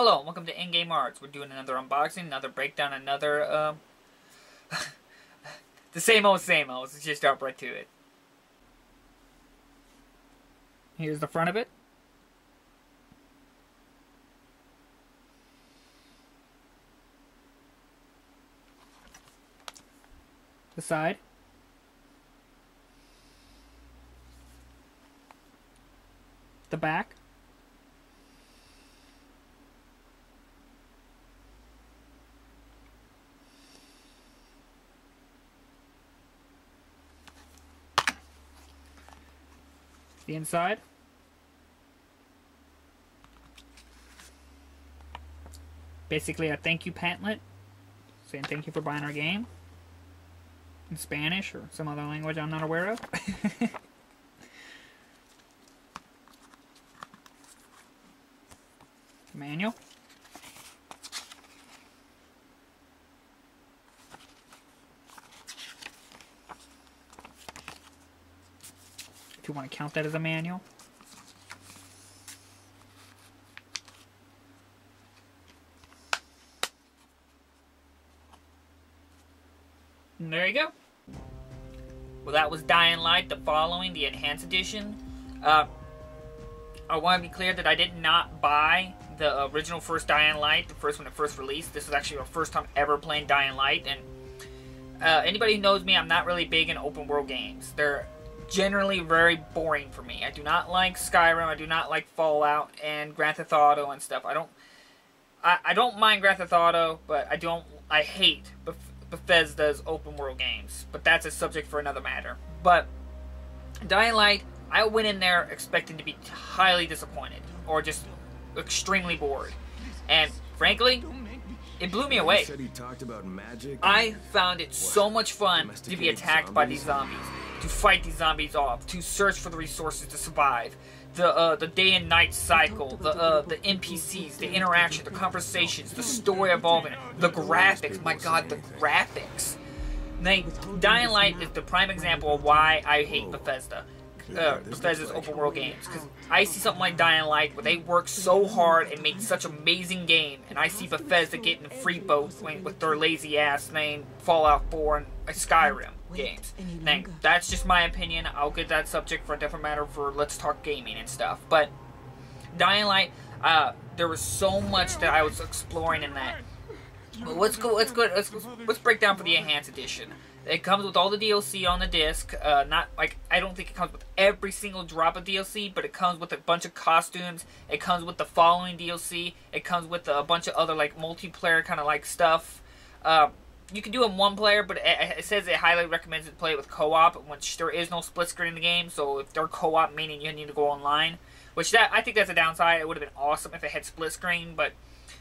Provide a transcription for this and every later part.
Hello, and welcome to In-Game Arts. We're doing another unboxing, another breakdown, another, the same old, Let's just jump right to it. Here's the front of it. The side. The back. The inside. Basically a thank you pamphlet saying thank you for buying our game in Spanish or some other language I'm not aware of. Manual. If you want to count that as a manual. And there you go. Well, that was Dying Light, the following, the Enhanced Edition. I want to be clear that I did not buy the original first Dying Light, the first one that first released. This is actually our first time ever playing Dying Light, and anybody who knows me, I'm not really big in open world games. They're generally very boring for me. I do not like Skyrim, I do not like Fallout and Grand Theft Auto and stuff. I don't mind Grand Theft Auto, but I hate Bethesda's open world games. But that's a subject for another matter. But Dying Light, I went in there expecting to be highly disappointed or just extremely bored. And frankly, it blew me away. I found it so much fun to be attacked by these zombies, to fight these zombies off, to search for the resources to survive. The day and night cycle, the NPCs, the interaction, the conversations, the story evolving, the graphics. My God, the graphics. Dying Light is the prime example of why I hate Bethesda's open world games, because I see something like Dying Light where they work so hard and make such amazing game, and I see Bethesda getting free both with their lazy ass name Fallout 4 and Skyrim games. Now, that's just my opinion. I'll get that subject for a different matter for Let's Talk Gaming and stuff. But Dying Light, there was so much that I was exploring in that. But let's break down for the Enhanced Edition. It comes with all the DLC on the disc. I don't think it comes with every single drop of DLC, but it comes with a bunch of costumes. It comes with the following DLC. It comes with a bunch of other multiplayer kind of stuff. You can do it in one player, but it says it highly recommends to play it with co-op, which there is no split screen in the game. So if they're co-op, meaning you need to go online, I think that's a downside. It would have been awesome if it had split screen,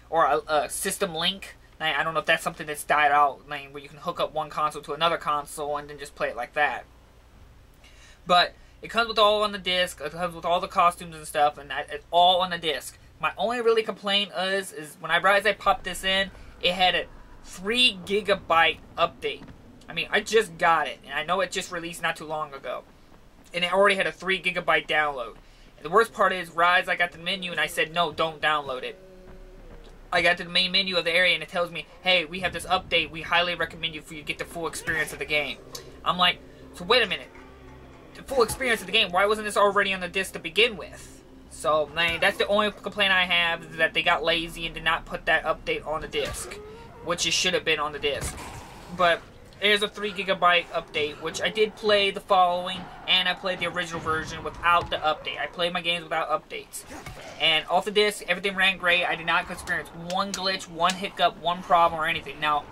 or a system link. I don't know if that's something that's died out, where you can hook up one console to another console and then just play it like that. But it comes with all on the disc. It comes with all the costumes and stuff, and it's all on the disc. My only really complaint is whenever I popped this in, it had a 3 GB update. I just got it, and I know it just released not too long ago, and it already had a 3 GB download. And the worst part is, I got the menu, and I said, no, don't download it. I got to the main menu of the area and it tells me, hey, we have this update. We highly recommend you to get the full experience of the game. I'm like, so wait a minute. The full experience of the game, why wasn't this already on the disc to begin with? So, that's the only complaint I have, is that they got lazy and did not put that update on the disc, which it should have been on the disc. But there's a 3 GB update, which I did play the following, and I played the original version without the update. I played my games without updates. And off the disc, everything ran great. I did not experience one glitch, one hiccup, one problem, or anything. Now,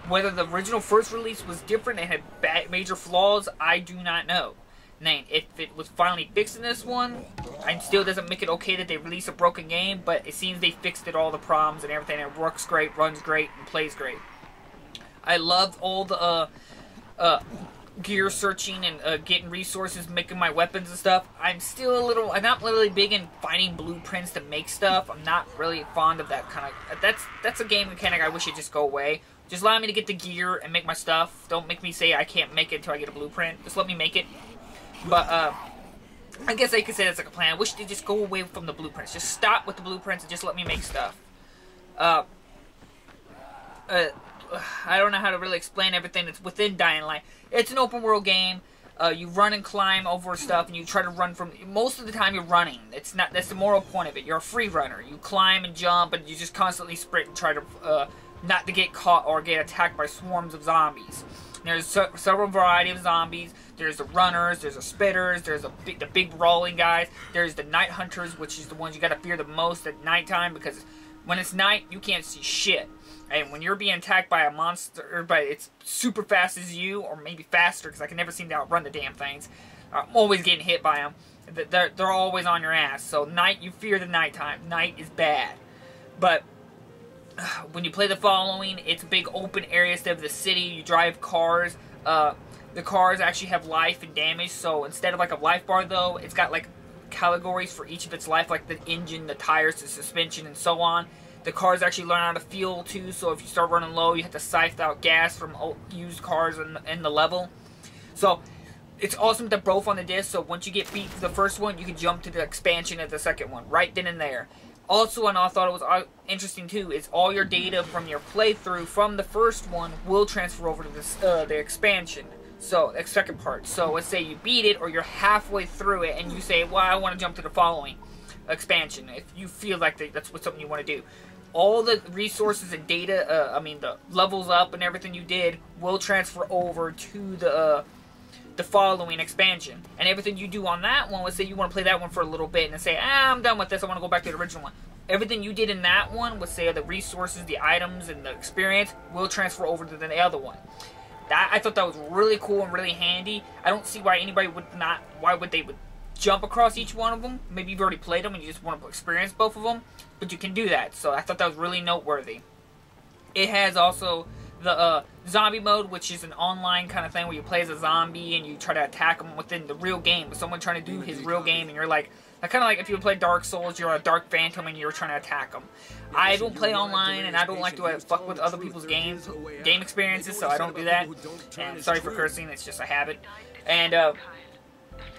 whether the original first release was different and had major flaws, I do not know. Now, if it was finally fixed in this one, it still doesn't make it okay that they release a broken game, but it seems they fixed all the problems and everything. It works great, runs great, and plays great. I loved all the gear searching and getting resources, making my weapons and stuff. I'm not really big in finding blueprints to make stuff. I'm not really fond of that kind of, that's a game mechanic I wish it'd just go away. Just allow me to get the gear and make my stuff. Don't make me say I can't make it until I get a blueprint. Just let me make it. But, I guess I could say that's like a plan. I wish they'd just go away from the blueprints. Just stop with the blueprints and just let me make stuff. Uh, I don't know how to really explain everything that's within Dying Light. It's an open world game. You run and climb over stuff, and you try to run from. Most of the time, you're running. It's not. That's the moral point of it. You're a free runner. You climb and jump, and you just constantly sprint and try to not to get caught or get attacked by swarms of zombies. There's several variety of zombies. There's the runners. There's the spitters. There's the big brawling guys. There's the night hunters, which is the ones you gotta fear the most at nighttime, because when it's night, you can't see shit. And when you're being attacked by a monster, but it's super fast as you, or maybe faster, because I can never seem to outrun the damn things. I'm always getting hit by them. They're always on your ass. So night, you fear the nighttime. Night is bad. But when you play the following, it's a big open area instead of the city. You drive cars. The cars actually have life and damage. So instead of like a life bar, though, it's got like categories for each of its life, like the engine, the tires, the suspension, and so on. The cars actually learn how to fuel too, so if you start running low, you have to siphon out gas from used cars in the level. So it's awesome to both on the disc, so once you get beat for the first one, you can jump to the expansion of the second one, right then and there. Also, and I thought it was interesting too, is all your data from your playthrough from the first one will transfer over to this, the expansion. So, the second part. So, let's say you beat it, or you're halfway through it, and you say, well, I want to jump to the following expansion, if you feel like that's something you want to do. All the resources and data, the levels up and everything you did will transfer over to the following expansion. And everything you do on that one, let's say you want to play that one for a little bit and say, I'm done with this, I want to go back to the original one. Everything you did in that one, let's say the resources, the items, and the experience, will transfer over to the other one. I thought that was really cool and really handy. I don't see why anybody would not, why would they jump across each one of them. Maybe you've already played them and you just want to experience both of them, but you can do that. So I thought that was really noteworthy. It has also the zombie mode, which is an online kind of thing where you play as a zombie and you try to attack them within the real game. Someone trying to do his real game, and you're like kind of like if you would play Dark Souls, you're a Dark Phantom and you're trying to attack them. I don't play online, and I don't like to fuck with other people's game experiences, so I don't do that. And sorry for cursing, it's just a habit. And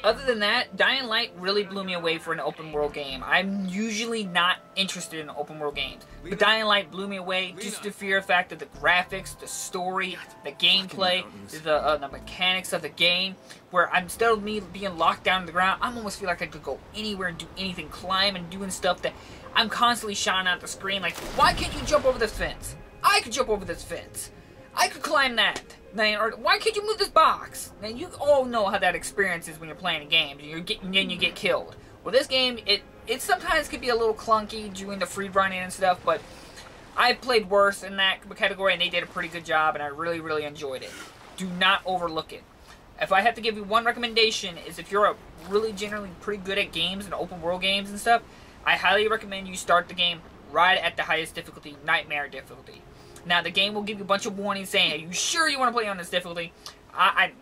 other than that, Dying Light really blew me away for an open world game. I'm usually not interested in open world games, but Dying Light blew me away just the sheer fact of the graphics, the story, the gameplay, the mechanics of the game, where instead of me being locked down to the ground, I almost feel like I could go anywhere and do anything, climb and doing stuff that I'm constantly shouting out the screen like, why can't you jump over this fence? I could jump over this fence. I could climb that. Or why can't you move this box? Now you all know how that experience is when you're playing a game and then you get killed. Well, this game, it sometimes could be a little clunky doing the free running and stuff, but I've played worse in that category, and they did a pretty good job, and I really, really enjoyed it. Do not overlook it. If I have to give you one recommendation, is if you're really generally pretty good at games and open world games and stuff, I highly recommend you start the game right at the highest difficulty, Nightmare difficulty. Now, the game will give you a bunch of warnings saying, are you sure you want to play on this difficulty?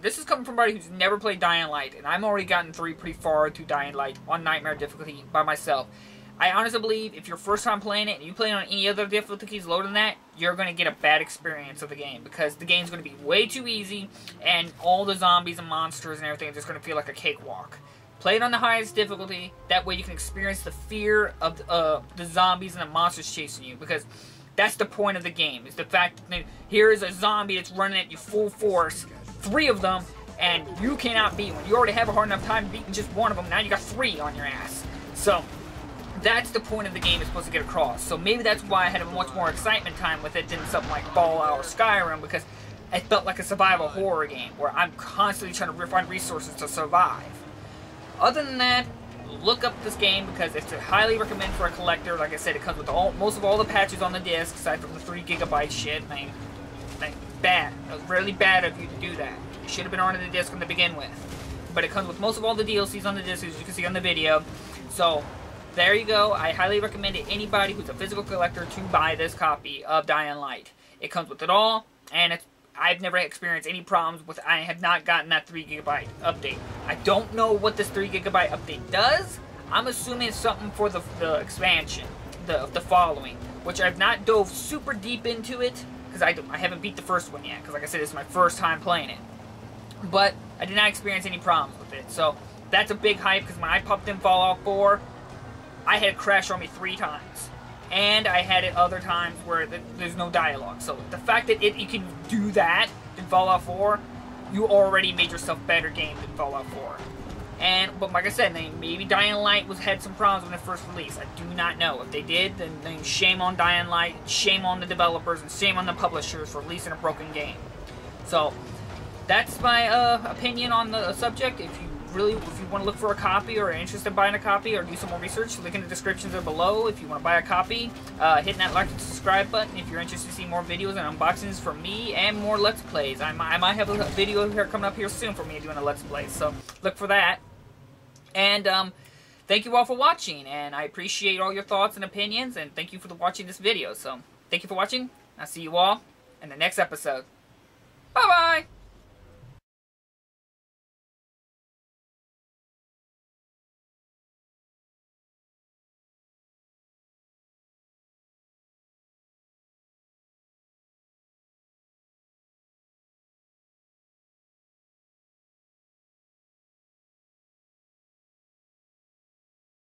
This is coming from somebody who's never played Dying Light, and I've already gotten pretty far through Dying Light on Nightmare difficulty by myself. I honestly believe if you're first time playing it, and you play it on any other difficulties lower than that, you're going to get a bad experience of the game, because the game's going to be way too easy, and all the zombies and monsters and everything are just going to feel like a cakewalk. Play it on the highest difficulty, that way you can experience the fear of the zombies and the monsters chasing you, because that's the point of the game, is the fact that here is a zombie that's running at you full force, 3 of them, and you cannot beat one. You already have a hard enough time beating just one of them, now you got 3 on your ass. So, that's the point of the game is supposed to get across. So maybe that's why I had a much more excitement time with it than something like Fallout or Skyrim, because it felt like a survival horror game, where I'm constantly trying to find resources to survive. Other than that, look up this game, because it's a highly recommend for a collector. Like I said, it comes with most of all the patches on the disc, aside from the 3 GB shit. Bad. It was really bad of you to do that. It should have been on the disc to begin with. But it comes with most of all the DLCs on the disc, as you can see on the video. So, there you go. I highly recommend it anybody who's a physical collector to buy this copy of Dying Light. It comes with it all, and I've never experienced any problems with. I have not gotten that 3 GB update. I don't know what this 3 GB update does. I'm assuming it's something for the expansion, the following, which I've not dove super deep into it, because I haven't beat the first one yet, because like I said, this is my first time playing it. But I did not experience any problems with it, so that's a big hype, because when I popped in Fallout 4, I had it crash on me 3 times. and I had it other times where there's no dialogue. So the fact that you can do that in Fallout 4, you already made yourself better game than Fallout 4. But like I said, maybe Dying Light had some problems when it first released. I do not know. If they did, then shame on Dying Light, shame on the developers, and shame on the publishers for releasing a broken game. So that's my opinion on the subject. If you want to look for a copy or are interested in buying a copy or do some more research, link in the descriptions are below. If you want to buy a copy, hitting that like and subscribe button if you're interested to see more videos and unboxings from me and more Let's Plays. I might have a video here coming up here soon for me doing a Let's Play, so look for that. And thank you all for watching, and I appreciate all your thoughts and opinions, and thank you for watching this video. So thank you for watching. I'll see you all in the next episode. Bye-bye!